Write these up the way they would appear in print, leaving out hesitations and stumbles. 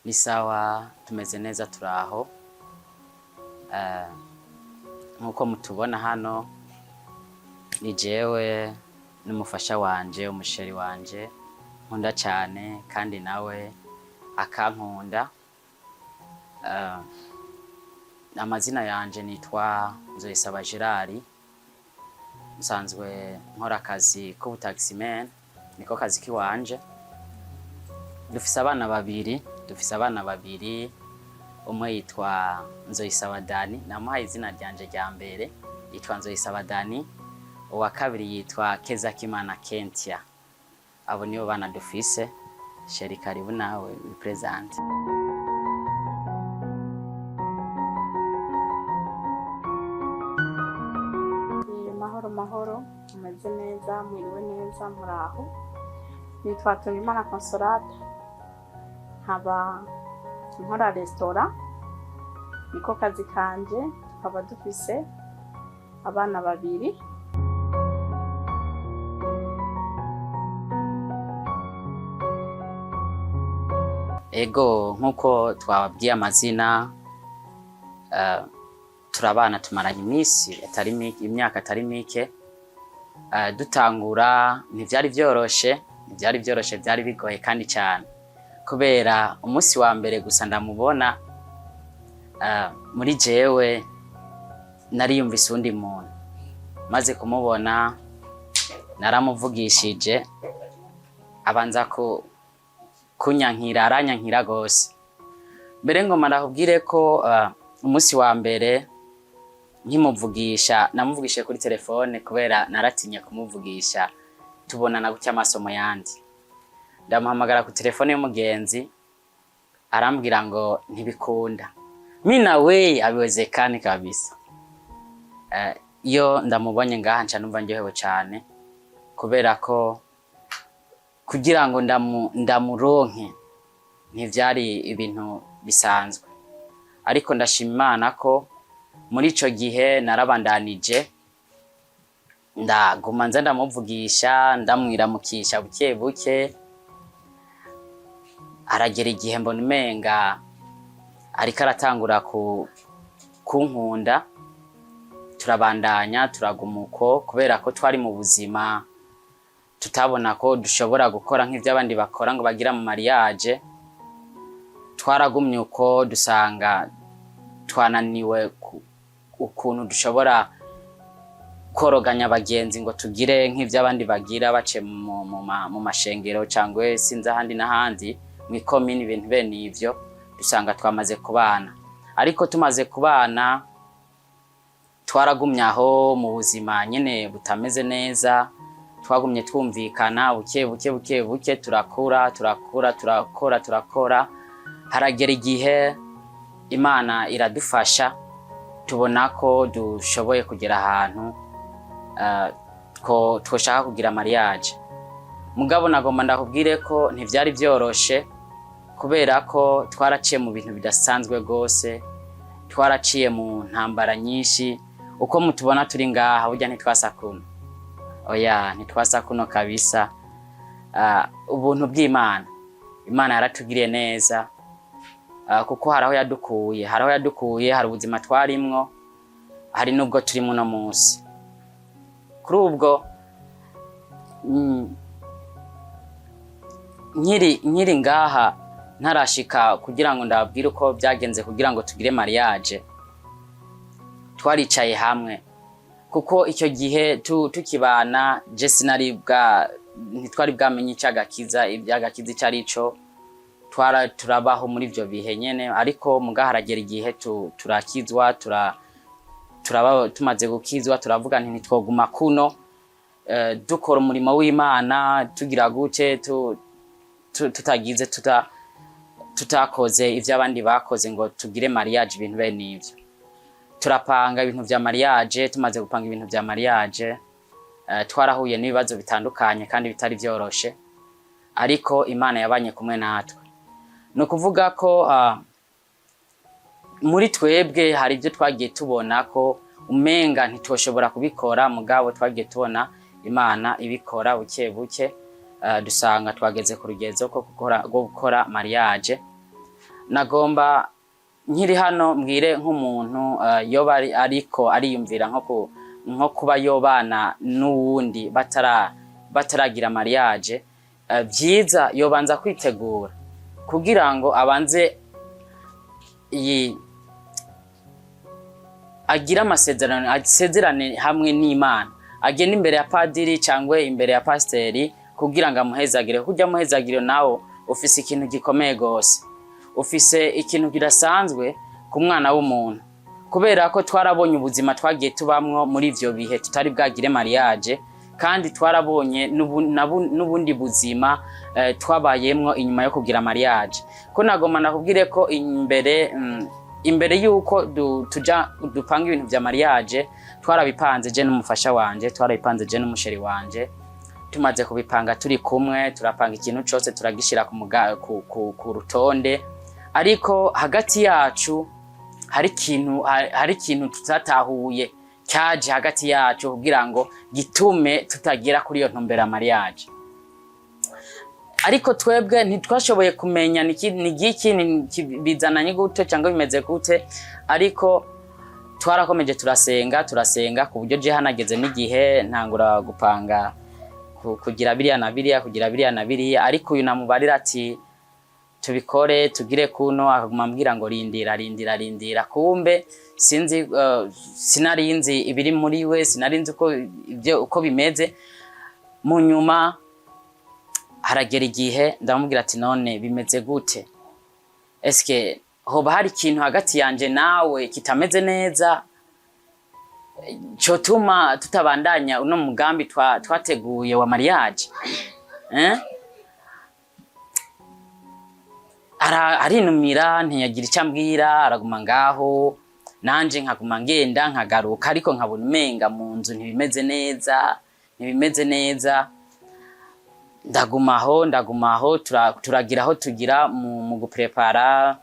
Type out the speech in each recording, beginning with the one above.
Ni sawa tumeze neza turaho. Nkuko mutubona hano ni jewe n'umufasha wanje, umusheri wanje nkunda cyane kandi nawe akankunda. Amazina yanje nitwa Nzoyisaba Gerard, nsanzwe nkora akazi k'ubutaximan, niko kazi kiwanje. Dufise abana babiri, umwe yitwa Nzoyisaba Dani, namuhaye izina ryanje rya mbere yitwa Nzoyisaba Dani, uwa kabiri yitwa Kezakimana Kentia. Abo nibo bana dufise. Sheri, karibu nawe present. Mahoro, umeze neza, mwiriwe neza, muraho. Nitwa Tubimana Consolate, nkaba nkora restaurant, niko kazi kanje. Tukaba dufise abana babiri. Ego, nkuko twababwiye amazina, turabana tumaranye imyaka atari mike. Dutangura ntivyari vyoroshe, vyari bigoye kandi cyane, kubera umunsi wa mbere gusa ndamubona muri jewe nariyumvise undi muntu. Maze kumubona naramuvugishije, abanza kunyankira, aranyankira gose. Mbere ngoma ndakubwire ko umunsi wa mbere nkimuvugisha namuvugishije kuri telefone, kubera naratinya kumuvugisha tubonana gutya amasomo yandi. Ndamuhamagara ku telefone y'umugenzi, arambwira ngo ntibikunda. Mina we abiwezekani kabisa. Iyo ndamubonye ngaha nca numva ndyohewe cyane, kubera ko kugira ngo ndamuronke ntivyari ibintu bisanzwe. Ariko ndashima Imana ko muri ico gihe narabandanije, ndaguma nza ndamuvugisha, ndamwiramukisha buke buke. Aragera igihe mbona umenga ariko aratangura kunkunda. Turabandanya turagumuko, kubera ko twari mu buzima tutabona ko dushobora gukora nk'ivy'abandi bakora ngo bagira mu mariage. Twaragumye uko, dusanga twananiwe ukuntu dushobora koroganya abagenzi ngo tugire nk'ivy'abandi bagira bace mu mashengero cyangwa sinzi ahandi n'ahandi mwikomini, ibintu bene ivyo. Dusanga twamaze kubana, ariko tumaze kubana twaragumye aho mu buzima nyene butameze neza. Twagumye twumvikana buke buke, turakora. Haragera igihe Imana iradufasha, tubona ko dushoboye kugera ahantu twoshaka kugira mariage. Mugabo nagomba ndakubwire ko ntivyari vyoroshe, kubera ko twaraciye mu bintu bidasanzwe gose. Twaraciye mu ntambara nyinshi. Uko mutubona turi ngaha, burya ntitwasa kuno. Oya, ntitwasa kuno kabisa. Ubuntu bw'Imana, Imana yaratugiriye neza, kuko haraho yadukuye, hari ubuzima twarimwo, hari nubwo turi muno munsi. Kuri ubwo nkiri ngaha ntarashika kugira ngo ndababwire uko byagenze kugira ngo tugire mariage, twaricaye hamwe. Kuko icyo gihe tukibana je ntitwari bwamenye icyagakiza, ibyagakiza icarico. Turabaho muri ivyo bihe nyene, ariko mugaharagera igihe turakizwa. Tumaze gukizwa turavuga nti ntitwoguma kuno, dukora umurimo w'Imana, tugira guce tutakoze ivyo abandi bakoze ngo tugire mariage, ibintu bene ivyo. Turapanga ibintu vya mariage. Tumaze gupanga ibintu vya mariage, twarahuye n'ibibazo bitandukanye kandi bitari vyoroshe, ariko Imana yabanye kumwe natwe. No kuvuga ko muri twebwe hari ibyo twagiye tubona ko umenga ntitwoshobora kubikora, mugabo twagiye tubona Imana ibikora buke buke. Dusanga twageze ku rugezo ko gukora mariage. nagomba nkiri hano mbwire nk'umuntu yoba ariko ariyumvira nko kuba yobana n'uwundi bataragira mariage, byiza yobanza kwitegura kugira ngo abanze agira amasezerano, asezerane hamwe n'Imana, agenda imbere ya padiri cyangwa imbere ya pasiteri kugira ngo amuhezagire. Kujya amuhezagire nawo ufise ikintu gikomeye gose, ufise ikintu kidasanzwe ku mwana w'umuntu, kubera ko twarabonye ubuzima twagiye tubamwo muri ivyo bihe tutari bwagire mariage, kandi twarabonye n'ubundi buzima twabayemwo inyuma yo kugira mariage. Ko nagomba nakubwire ko imbere yuko dupanga ibintu vya mariage twarabipanze je n'umufasha wanje, twarabipanze je n'umusheri wanje. Tumaze kubipanga turi kumwe, turapanga ikintu cyose turagishira ku rutonde, ariko hagati yacu hari ikintu tutatahuye cyaje hagati yacu kugira ngo gitume tutagera kuri iyo ntumbero ya mariage. Ariko twebwe ntitwashoboye kumenya ni giki bizananye gute cyangwa bimeze gute, ariko twarakomeje turasenga ku buryo je hanageze n'igihe ntangura gupanga kugira biriya na biriya, ariko uyu namubarira ati tubikore tugire kuno, akaguma ambwira ngo rindira, kumbe sinarinzi ibiri muri we, sinarinzi uko bimeze. Mu nyuma haragera igihe ndamubwira ati none bimeze gute, eske hoba hari ikintu hagati yanje nawe kitameze neza cyotuma tutabandanya uno mugambi twateguye wa mariage? Arinumira ntiyagira icyo ambwira, araguma ngaho, nanje nkaguma ngenda nkagaruka, ariko nkabona umenga mu nzu ntibimeze neza. Ndagumaho turagiraho tugira mu guprepara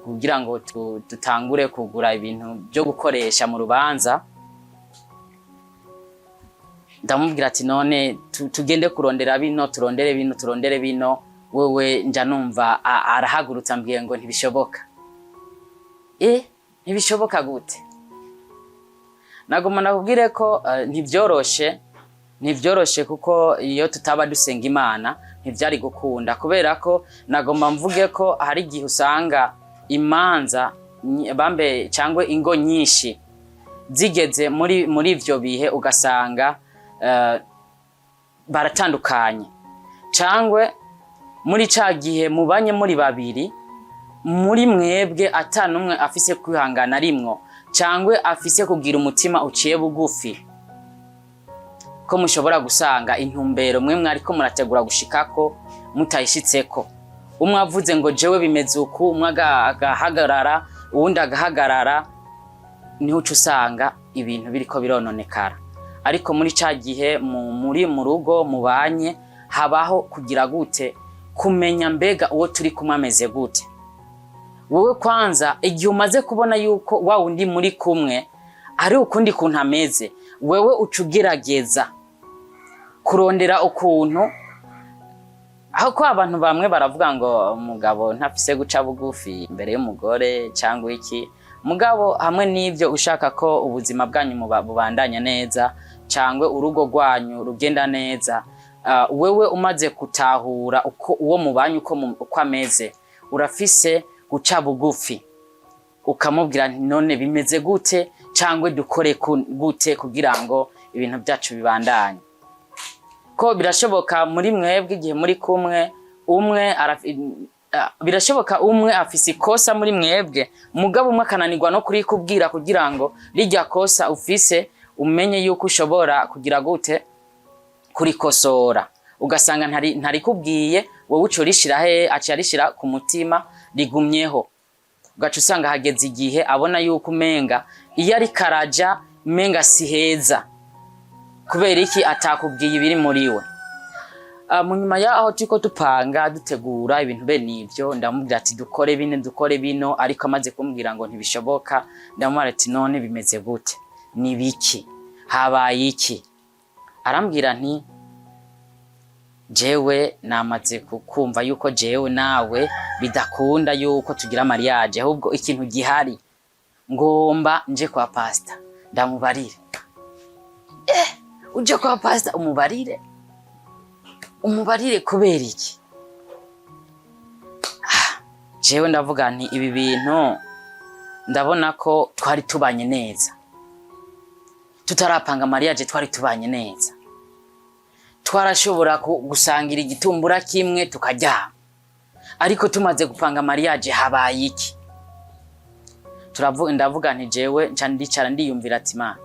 kugira ngo dutangure kugura ibintu byo gukoresha mu rubanza. Ndamubwira ati none tugende kurondera turondere bino, wewe nja numva arahagurutsa ambwiye ngo ntibishoboka. Ntibishoboka gute? Nagoma nakubwire ko ntibyoroshe kuko iyo tutaba dusenga Imana ntivyari gukunda, kubera ko nagoma mvuge ko hari igihe usanga imanza bambe cyangwa ingo nyinshi zigeze muri ivyo bihe ugasanga baratandukanye, cyangwa muri ca gihe mubanye muri babiri, muri mwebwe atanumwe afise kwihangana rimwo, cyangwa afise kugira umutima uciye bugufi, ko mushobora gusanga intumbero mwe mwariko murategura gushikako mutayishitseko. Umwe avuze ngo jewe bimeze uku, umwe agahagarara, uwundi agahagarara, niho uca usanga ibintu biriko birononekara. Ariko muri ca gihe muri mu rugo mubanye, habaho kugira gute kumenya mbega uwo turi kumwe ameze gute. Wowe kwanza igihe umaze kubona yuko wa wundi muri kumwe ari ukundi kuntu ameze, wewe ucugerageza kurondera ukuntu, aho ko abantu bamwe baravuga ngo umugabo ntafise guca bugufi imbere y'umugore cyangwa iki. Mugabo hamwe n'ivyo ushaka ko ubuzima bwanyu bubandanya neza cyangwa urugo rwanyu rugenda neza, wewe umaze gutahura uko uwo mubanye uko ameze, urafise guca bugufi ukamubwira none bimeze gute cyangwa dukore gute kugira ngo ibintu byacu bibandanye. Ko birashoboka muri mwebwe igihe muri kumwe birashoboka umwe afise ikosa muri mwebwe, mugabo umwe akananirwa no kurikubwira kugira ngo rijya kosa ufise umenye yuko ushobora kugira gute kurikosora. Ugasanga ntari kubwiye, wowe uco rishira aciye arishira ku mutima rigumyeho, ugaca usanga hageze igihe abona yuko umenga iyo ari karaja umenga si heza, kubera iki atakubwiye ibiri muri we. Mu nyuma yaho turiko dupanga dutegura ibintu bene ivyo, ndamubwira ati dukore bino, ariko amaze kumbwira ngo ntibishoboka, ndamubwira ati none bimeze gute, ni biki, habaye iki? Arambwira nti jewe namaze kumva yuko jewe nawe bidakunda yuko tugira mariage, ahubwo ikintu gihari ngomba nje kwa pastor ndamubarire. Uje kwa pastor umubarire kubera iki? Jewe ndavuga nti ibi bintu ndabona ko twari tubanye neza, tutarapanga mariage twari tubanye neza, twarashobora gusangira igitumbura kimwe tukaryama, ariko tumaze gupanga mariage habaye iki? Ndavuga nti jewe nca ndicara ndiyumvira ati Mana,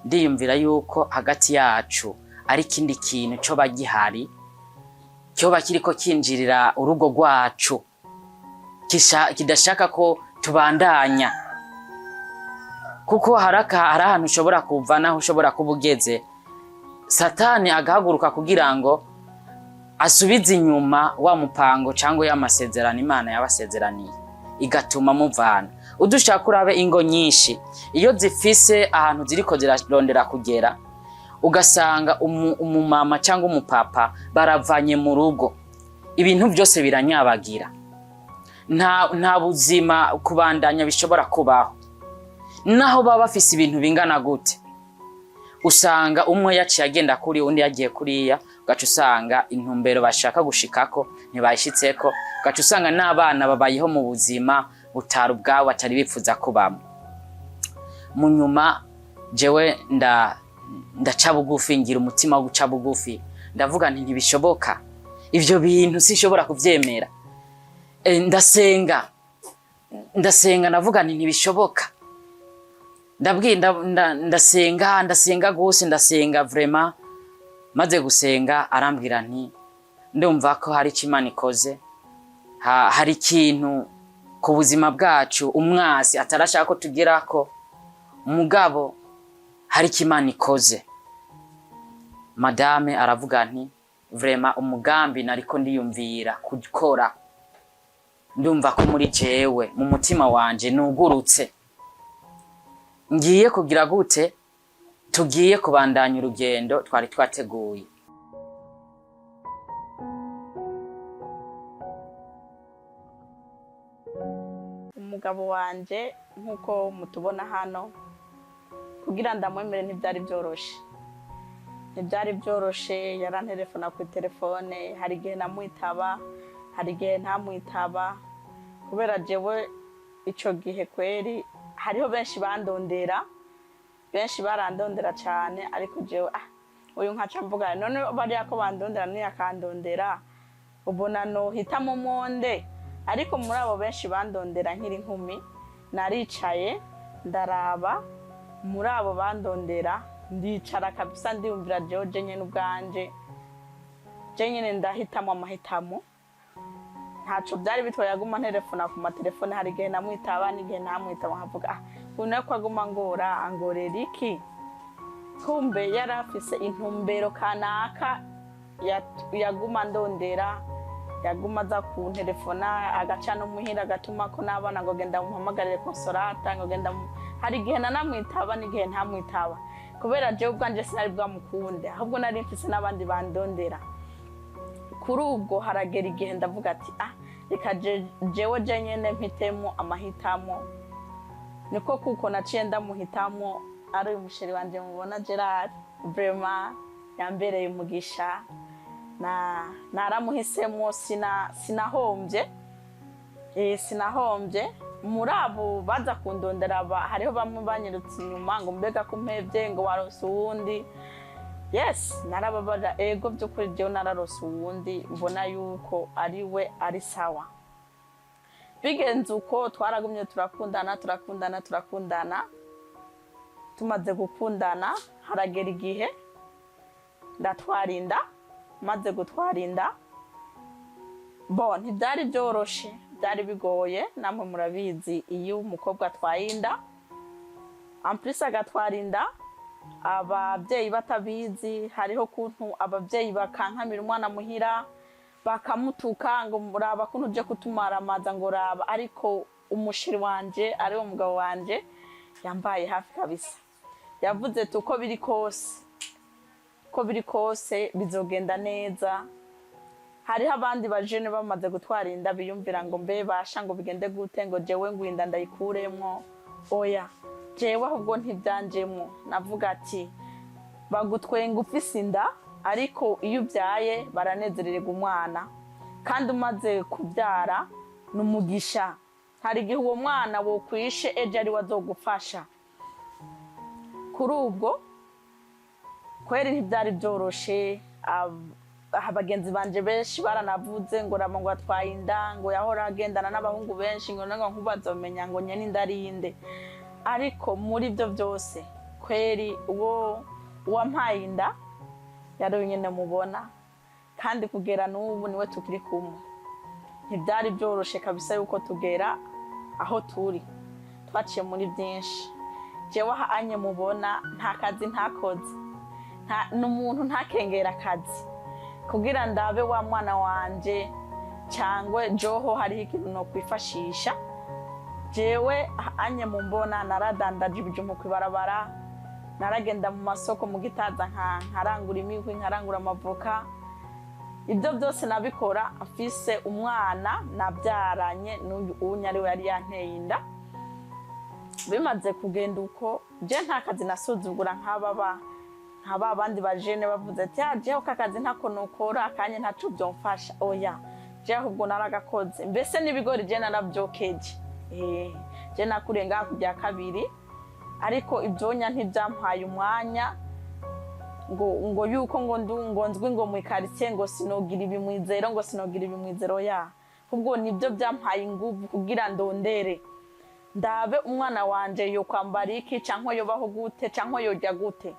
ndiyumvira yuko hagati yacu ari kindi kintu cyo bagihari, cyo bakiriko kinjirira urugo rwacu, kidashaka ko tubandanya, kuko hari ahantu ushobora kuvanaho, ushobora kubugeze Satani agahaguruka kugira ngo asubize inyuma wa mupango cyangwa y'amasezerano Imana yabasezeraniye, igatuma muvana. Udushaka urabe ingo nyinshi iyo zifise ahantu ziriko zirarondera kugera, ugasanga umumama cyangwa umupapa baravanye mu rugo, ibintu byose biranyabagira, nta buzima kubandanya bishobora kubaho, naho baba bafise ibintu bingana gute. Usanga umwe yaciye agenda kuri undi yagiye kuriya, ugaca usanga intumbero bashaka gushikako ntibayishitseko, ugaca usanga n'abana babayeho mu buzima butari ubwabo batari bipfuza kubamo. Mu nyuma jewe ndaca bugufi, ngira umutima wo guca bugufi, ndavuga nti ntibishoboka, ivyo bintu sinshobora kuvyemera. Ndasenga ndavuga nti ntibishoboka, ndasenga gose, ndasenga vraiment. Maze gusenga arambwira nti ndumva ko hari Imana ikoze, hari ikintu ku buzima bwacu umwasi atarashaka ko tugerako, mugabo hari Imana ikoze. Madame aravuga nti vraiment umugambi nariko ndiyumvira gukora, ndumva ko muri jewe mu mutima wanje nugurutse, ngiye kugira gute, tugiye kubandanya urugendo twari twateguye. Umugabo wanje nkuko mutubona hano, kugira ndamwemere ntibyari byoroshe, yarantelefona ku telefone, hari igihe namwitaba, hari igihe ntamwitaba, kubera jewe ico gihe kweri hariho benshi barandondera cyane, ariko jewe uyu nkaca mvuga none bariya ko bandondera niyakandondera ubona no hitamo monde. Ariko muri abo benshi bandondera nkiri nkumi, naricaye ndaraba muri abo bandondera, ndicara kabisa ndiyumvira jewe nyene ubwanje, nyene ndahitamo amahitamo, ntaco byari bitwaye aguma ntelefona ku matelefone, hari igihe namwitaba n'igihe ntamwitaba, nkavuga uno ko aguma angorera iki? Kumbe yarafise intumbero kanaka yaguma ndondera, yaguma aza ku telefona, agaca no muhira agatuma ko n'abana ngo genda muhamagarire Consolata, ngo genda. Hari igihe nanamwitaba n'igihe ntamwitaba, kubera jewe ubwanje sinari bwamukunde, ahubwo nari mfise n'abandi bandondera. Kuri ubwo haragera igihe ndavuga ati reka jewe nyene mpitemo amahitamo, niko kuko naciye ndamuhitamo ari umusheri wanje mubona Gerard, vraiment yambereye umugisha, naramuhisemo, sinahombye. Muri abo baza kundondera hariho bamwe banyirutse inyuma ngo mbega kumpevye ngo warose uwundi. Yes, narababara, ego by'ukuri jewe nararose uwundi, mbona yuko ari we ari sawa. Bigenze uko twaragumye turakundana, tumaze gukundana haragera igihe ndatwarinda. Maze gutwarinda ntibyari byoroshe, byari bigoye, namwe murabizi iyo umukobwa atwarinda amplisa agatwarinda, ababyeyi batabizi, hariho kuntu ababyeyi bakankamira umwana muhira, bakamutuka ngo muraba kuntu uje kutumara amaza ngo raba. Ariko umushiri wanje ari wo mugabo wanje yambaye hafi kabisa, yavuze uko biri kose bizogenda neza, hariho abandi bajene bamaze gutwara inda biyumvira ngo mbe basha ngo bigende gute ngo jewe ngwinda ndayikuremwo. Oya, jewe ahubwo ntibyanjemwo. Navuga ati bagutwenga ufise inda, ariko iyo ubyaye baranezerererwa umwana, kandi umaze kubyara n'umugisha. Hari igihe uwo mwana wokwishe ejo ari wazogufasha. Kuri ubwo kweri ntibyari byoroshe. Abagenzi banje benshi baranavuze ngo rama ngo atwaye inda, ngo yahora agendana n'abahungu benshi, ngo nango nkubazomenya ngo nyene inda arinde. Ariko muri byo byose kweri uwo wampaye inda yari nyene mubona, kandi kugera n'ubu niwe tukiri kumwe. Ntibyari byoroshe kabisa yuko tugera aho turi, twaciye muri byinshi. Jewe anye mubona nta kazi ntakoze, n'umuntu ntakengera akazi kugira ndabe wa mwana wanje cyangwa joho hariho ikintu no kwifashisha. Jewe anye mumbona naradandaje ibijumbu kwibarabara, naragenda mu masoko mu Gitaza nkarangura imihwi, nkarangura amavoka. Ibyo byose nabikora afise umwana nabyaranye n'uyu unyari yari yanteye inda. Bimaze kugenda uko, je nta kazi nasuzugura nk'aba abandi bajene bavuze ati jewe kakazi ntako nokora akanye ntacu byomfasha. Oya, je ahubwo naragakoze. Mbese n'ibigori je narabyokeje. Je nakurenga kujya kabiri, ariko ibyonya ntibyampaye umwanya ngo yuko ngo nzwi ngo mu quartier ngo sinogira ibimwizero, ngo sinogira ibimwizero. Ya ubwo nibyo byampaye inguvu kugira ndondere ndabe umwana wanje yo kwambara iki, canke yobaho gute, canke yojya gute.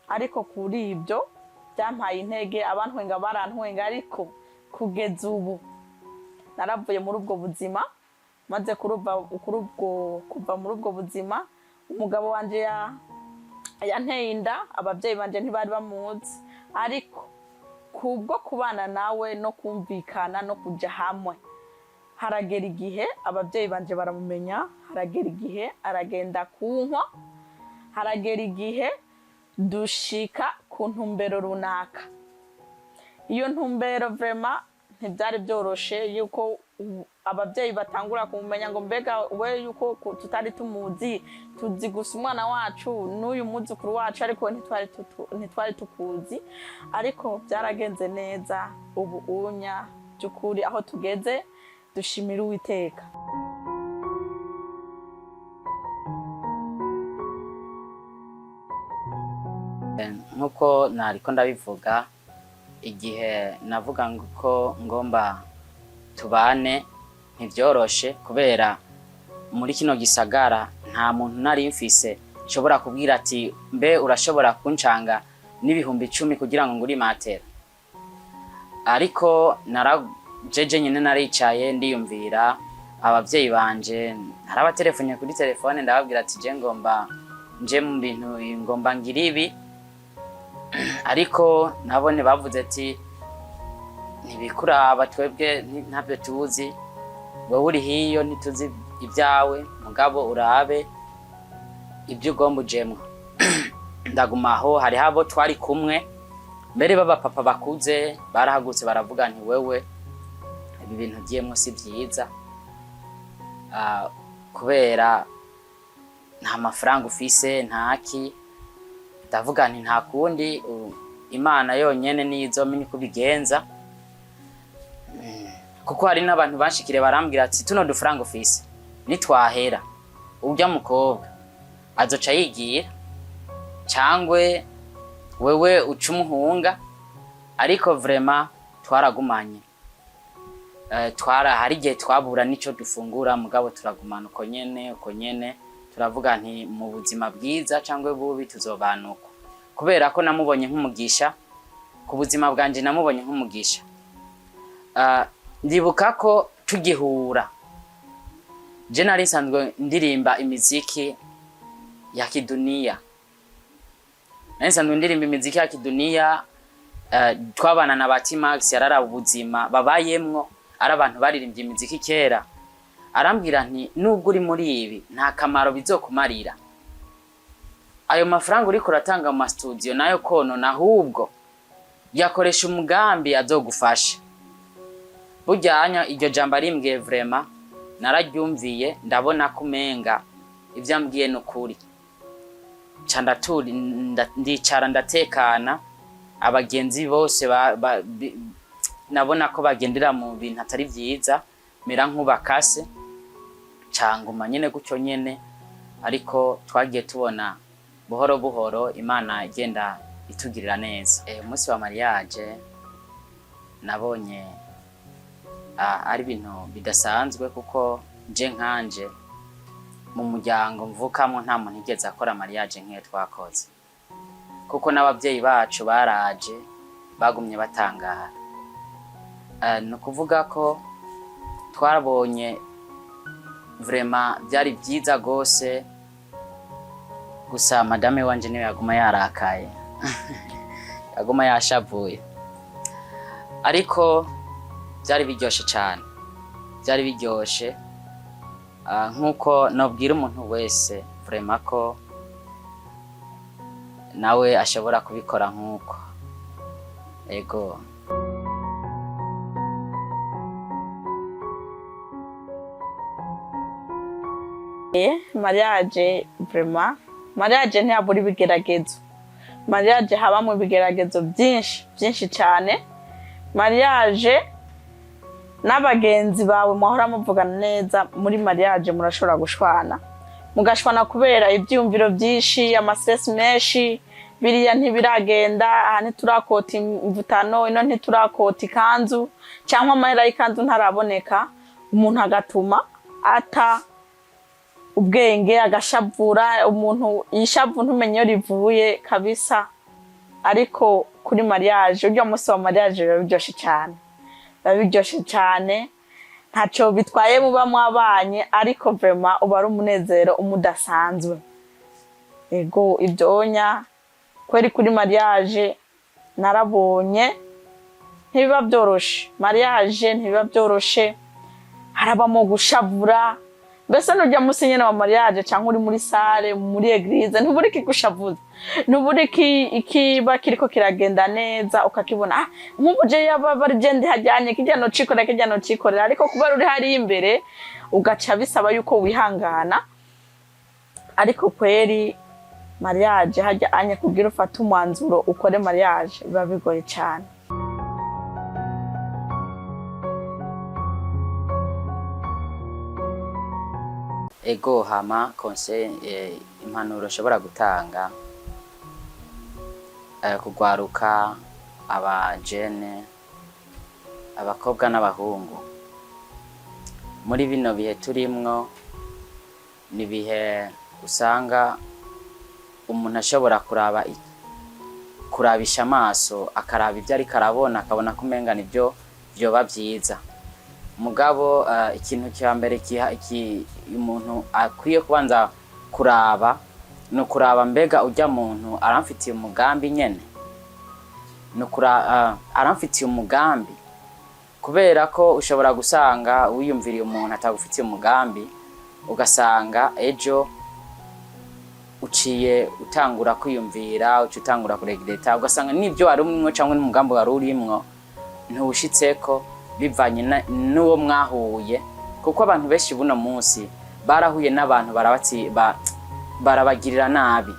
Ariko kuri ibyo byampaye intege, abantwenga barantwenga, ariko kugeza ubu naravuye muri ubwo buzima. Maze kuva muri ubwo buzima, umugabo wanje yanteye inda, ababyeyi banje ntibari bamuzi, ariko kubwo kubana nawe no kumvikana no kuja hamwe, haragera igihe ababyeyi banje baramumenya, haragera igihe aragenda kunkwa, haragera igihe dushika ku ntumbero runaka. Iyo ntumbero vraiment ntibyari byoroshe yuko ababyeyi batangura kumenya ngo mbega we yuko tutari tumuzi, tuzi gusa umwana wacu n'uyu muzukuru wacu, ariko ntitwari tukuzi. Ariko byaragenze neza. Ubu unya byukuri aho tugeze dushimira Uwiteka. Nkuko nariko ndabivuga, igihe navuga ko ngomba tubane ntibyoroshe, kubera muri kino gisagara nta muntu nari mfise nshobora kubwira ati mbe urashobora kuncanga n'ibihumbi 10 kugira ngo nguri matera. Ariko narajeje nyene naricaye ndiyumvira abavyeyi banje, narabatelefonye kuri telefone ndababwira ati je ngomba nje mu bintu, ngomba ngira ibi. Ariko nabone bavuze ati ntibikuraba, twebwe ntabyo tuzi, wowe uri hiyo ntituzi ibyawe, mugabo urabe ibyo ugomba ujemwo. Ndagumaho, hariho abo twari kumwe mbere b'abapapa bakuze, barahagutse baravuga nti wewe ibi bintu ugiyemwo si byiza, kubera nta mafaranga ufise ntaki. Ndavuga nti nta kundi, Imana yonyene nizomenya uko bigenza. Kuko hari n'abantu banshikire barambwira ati tuno dufaranga ufise nitwahera urya mukobwa azoca yigira, cyangwe wewe uca umuhunga. Ariko vraiment twaragumanye, hari igihe twabura nico dufungura, mugabo turagumana uko nyene. Turavuga nti mu buzima bwiza cyangwa bubi tuzobanuka, kubera ko namubonye nk'umugisha ku buzima bwanje, namubonye nk'umugisha. Ndibuka ko tugihura, je nari nsanzwe ndirimba imiziki ya kidunia. Nari nsanzwe ndirimba imiziki ya kidunia, twabana na Batimax yarara ubuzima babayemwo, ari abantu baririmbye imiziki kera. Arambwira nti nubwo uri muri ibi nta kamaro bizokumarira, ayo mafaranga uri kuratanga mu studio nayo kono, ahubwo yakoresha umugambi azogufasha. Bujyanya iryo jambo arimbwiye vraiment nararyumviye ndabona kumenga ivyo ambwiye nukuri. Candaturi ndicara ndatekana abagenzi bose nabona ko bagendera mu bintu atari vyiza mera nk'ubakase canguma nyene gutyo nyene, ariko twagiye tubona buhoro buhoro Imana igenda itugirira neza. Umunsi wa mariage nabonye ari ibintu bidasanzwe kuko je nkanje mu muryango mvukamo nta muntu igeze akora mariage nk'iyo twakoze, kuko n'abavyeyi bacu baraje bagumye batangara. No kuvuga ko twarabonye vraiment byari byiza gose, gusa madame wanje niwe yaguma yarakaye yaguma yashavuye, ariko byari biryoshe cyane, byari biryoshe. Nkuko nobwira umuntu wese vraiment ko nawe ashobora kubikora nkuko. Ego mariage vraiment mariage ntiyabura ibigeragezo. Mariage habamo ibigeragezo byinshi cyane. Mariage n'abagenzi bawe muhora muvugana neza, muri mariage murashobora gushwana, mugashwana kubera ibyumviro byinshi, amastress menshi, biriya ntibiragenda, aha ntiturakota imvutano, ino ntiturakota ikanzu, cyangwa amahera y'ikanzu ntaraboneka, umuntu agatuma ata ubwenge agashavura, umuntu yishavu ntumenye rivuye kabisa. Ariko kuri mariage, uryo munsi wa mariage biba biryoshe cyane, biryoshe cyane, ntacyo bitwaye muba mwabanye, ariko vraiment uba ari umunezero umudasanzwe. Ego ibyonya kweri kuri mariage narabonye ntibiba byoroshe. Mariage ntibiba byoroshe, harabamo gushavura. Mbese nujya munsi nyene wa mariage cyangwa uri muri salle muri eglise, ntuburi kigushavuza, ntuburi ikiba kiriko kiragenda neza, ukakibona nk'ubuje yaba barigende hajyanye kijyano cikorera, ariko kuba uri hari imbere ugaca bisaba yuko wihangana. Ariko kweri mariage hajya anye kugira ufata umwanzuro ukore mariage biba bigoye cyane. Ego hama conseil impanuro ushobora gutanga kugwaruka abajene, abakobwa n'abahungu muri bino bihe turimwo. Ni bihe usanga umuntu ashobora kurabisha amaso, akaraba ibyo ariko arabona, akabona kumenga nibyo byoba byiza. Mugabo ikintu cya mbere umuntu akwiye kubanza kuraba no kuraba mbega ujya muntu aramfitiye umugambi nyene, no aramfitiye umugambi, kubera ko ushobora gusanga wiyumviriye umuntu atagufitiye umugambi, ugasanga ejo uciye utangura kwiyumvira, utangura kuregreta, ugasanga nibyo ari umwe cyangwa n'umugambi wari urimwo ntuwushitseko bivanye n'uwo mwahuye. Kuko abantu benshi buno munsi barahuye n'abantu barabagirira nabi,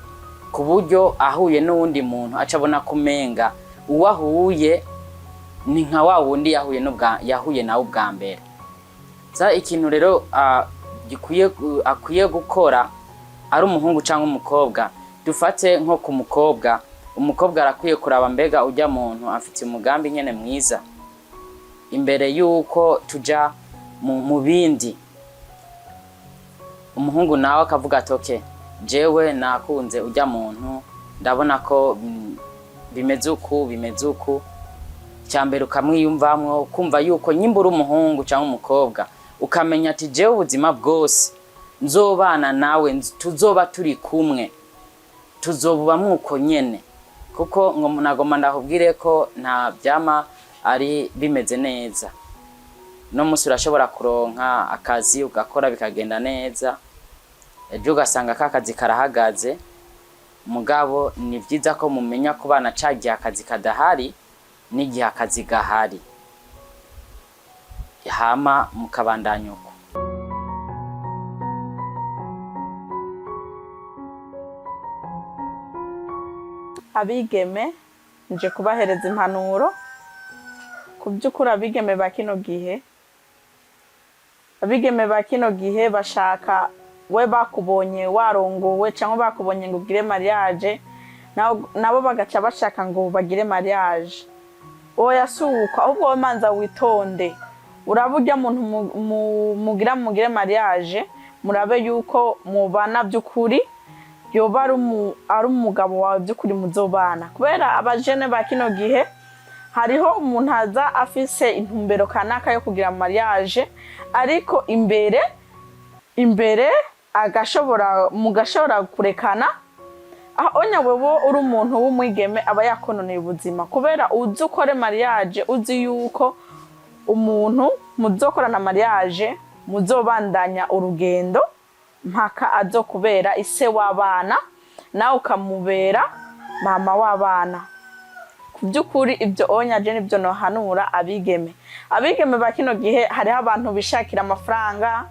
ku buryo ahuye n'uwundi muntu acabona kumenga uwahuye ni nka wa wundi yahuye nawe ubwa mbere. Ikintu rero akwiye gukora ari umuhungu cyangwa umukobwa, dufate nko ku mukobwa, umukobwa arakwiye kuraba mbega ujya muntu afite umugambi nyene mwiza imbere yuko tuja mu bindi. Umuhungu nawe akavuga atoke jewe nakunze ujya muntu, ndabona ko bimeze uku, cyambere ukamwiyumvamwo, kumva yuko nyimbura umuhungu cyangwa umukobwa, ukamenya ati jewe ubuzima bwose nzobana nawe, tuzoba turi kumwe, tuzobuba mwuko nyene. Kuko nagoma ndahubwire ko nta byama ari bimeze neza. No musi urashobora kuronka akazi ugakora bikagenda neza, ejo ugasanga akazi karahagaze. Mugabo ni byiza ko mumenya ko bana cagiye akazi kadahari n'igihe akazi gahari. hama mukabandanya uko. Abigeme nje kubahereza impanuro ku by'ukuri. Abigeme ba kino gihe bashaka we bakubonye warongowe cyangwa bakubonye ngo ugire mariage, nabo bagaca bashaka ngo bagire mariage. Oya suko, ahubwo manza witonde, uraburya muntu mugire mariage, murabe yuko mubana by'ukuri, yoba ari umugabo wawe by'ukuri muzobana. Kubera abajene ba kino gihe hariho umuntu aza afise intumbero kanaka yo kugira mariage, ariko imbere mugashobora kurekana. Onya wewe uri umuntu w'umwigeme aba yakononeye ubuzima, kubera uzi ukore mariage uzi yuko umuntu muzokorana mariage muzobandanya urugendo mpaka azokubera ise w'abana, nawe ukamubera mama w'abana. Ku by'ukuri ibyo onya je nibyo nohanura abigeme ba kino gihe. Hariho abantu bishakira amafaranga,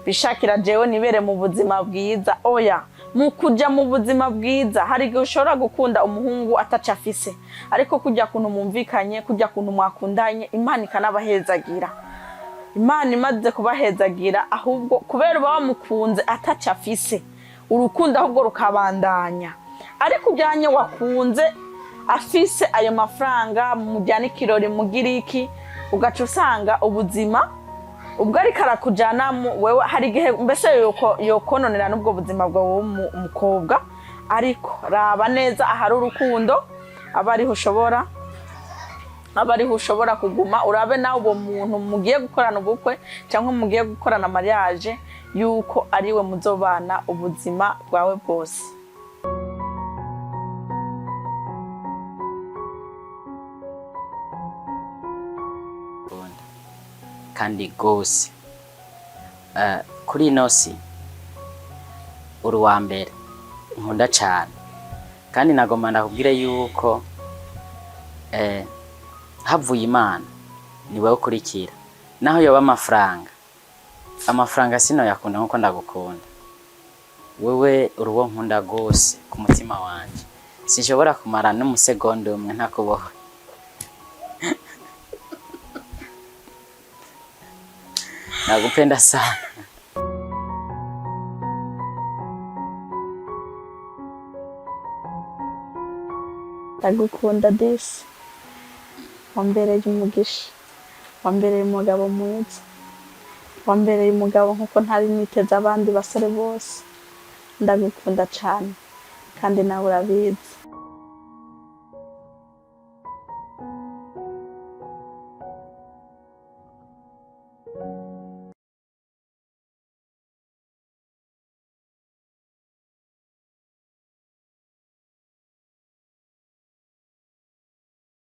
bishakira jewe nibere mu buzima bwiza. Oya, mu kujya mu buzima bwiza hari igihe ushobora gukunda umuhungu ataca afise, ariko kujya kuntu mumvikanye, kujya kuntu mwakundanye, Imana ikanabahezagira. Imana imaze kubahezagira, ahubwo kubera uba wamukunze ataca afise, urukundo ahubwo rukabandanya. Ariko ujyanye wakunze afise ayo mafaranga, mujyana ikirori mugiriki, ugaca usanga ubuzima ubwo ariko arakujyanamo wewe hari igihe mbese yokononera n'ubwo buzima bwawe w'umukobwa. Ariko raba neza ahari urukundo, abariho ushobora kuguma. Urabe nawe uwo muntu mugiye gukorana ubukwe cyangwa mugiye gukorana mariage yuko ariwe muzobana ubuzima bwawe bwose. Kandi gose kuri ino si uri uwa mbere nkunda cyane, kandi nagomba ndakubwire yuko havuye Imana ni wowe ukurikira. Naho yoba amafaranga sino yakunda nkuko ndagukunda wewe. Uri uwo nkunda gose ku mutima wanje, sinshobora kumara n'umusegonda umwe ntakuboha. Nakupenda sana. Ndagukunda disi, wambereye umugisha, wambereye umugabo mwiza, wambereye umugabo nkuko ntari niteze abandi basore bose. Ndagukunda cyane kandi nawe urabizi.